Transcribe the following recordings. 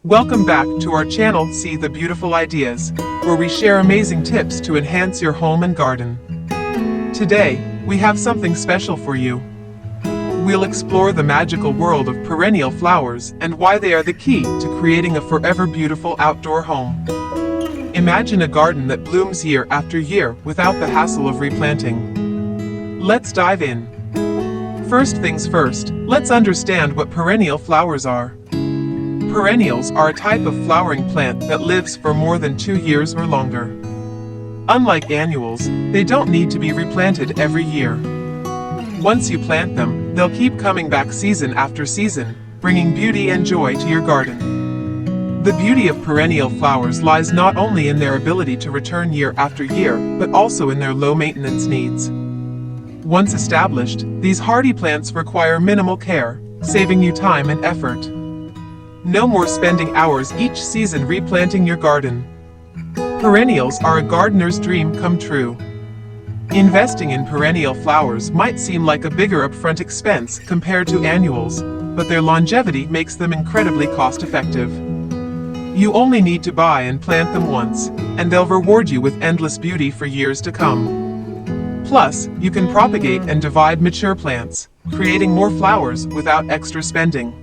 Welcome back to our channel See the Beautiful Ideas, where we share amazing tips to enhance your home and garden. Today, we have something special for you. We'll explore the magical world of perennial flowers and why they are the key to creating a forever beautiful outdoor home. Imagine a garden that blooms year after year without the hassle of replanting. Let's dive in. First things first, let's understand what perennial flowers are. Perennials are a type of flowering plant that lives for more than 2 years or longer. Unlike annuals, they don't need to be replanted every year. Once you plant them, they'll keep coming back season after season, bringing beauty and joy to your garden. The beauty of perennial flowers lies not only in their ability to return year after year, but also in their low maintenance needs. Once established, these hardy plants require minimal care, saving you time and effort. No more spending hours each season replanting your garden. Perennials are a gardener's dream come true. Investing in perennial flowers might seem like a bigger upfront expense compared to annuals, but their longevity makes them incredibly cost-effective. You only need to buy and plant them once, and they'll reward you with endless beauty for years to come. Plus, you can propagate and divide mature plants, creating more flowers without extra spending.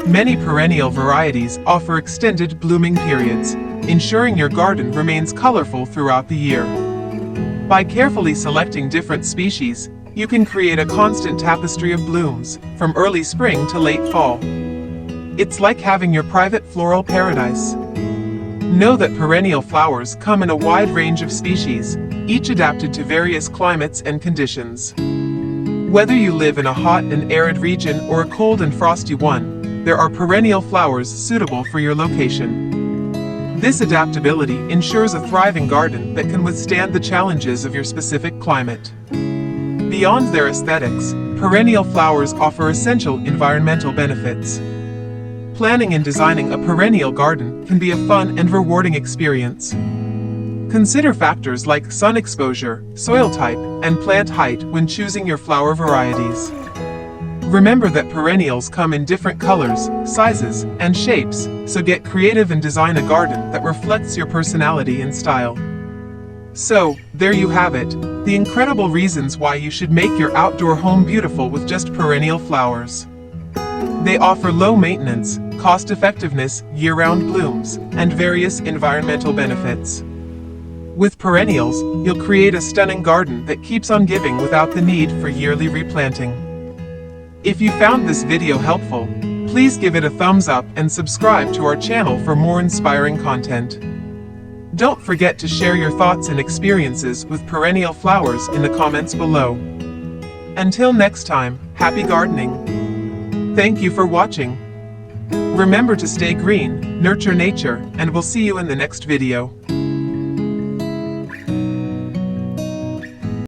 Many perennial varieties offer extended blooming periods, ensuring your garden remains colorful throughout the year. By carefully selecting different species, you can create a constant tapestry of blooms, from early spring to late fall. It's like having your private floral paradise. Know that perennial flowers come in a wide range of species, each adapted to various climates and conditions. Whether you live in a hot and arid region or a cold and frosty one, there are perennial flowers suitable for your location. This adaptability ensures a thriving garden that can withstand the challenges of your specific climate. Beyond their aesthetics, perennial flowers offer essential environmental benefits. Planning and designing a perennial garden can be a fun and rewarding experience. Consider factors like sun exposure, soil type, and plant height when choosing your flower varieties. Remember that perennials come in different colors, sizes, and shapes, so get creative and design a garden that reflects your personality and style. So, there you have it, the incredible reasons why you should make your outdoor home beautiful with just perennial flowers. They offer low maintenance, cost-effectiveness, year-round blooms, and various environmental benefits. With perennials, you'll create a stunning garden that keeps on giving without the need for yearly replanting. If you found this video helpful, please give it a thumbs up and subscribe to our channel for more inspiring content. Don't forget to share your thoughts and experiences with perennial flowers in the comments below. Until next time, happy gardening! Thank you for watching. Remember to stay green, nurture nature, and we'll see you in the next video.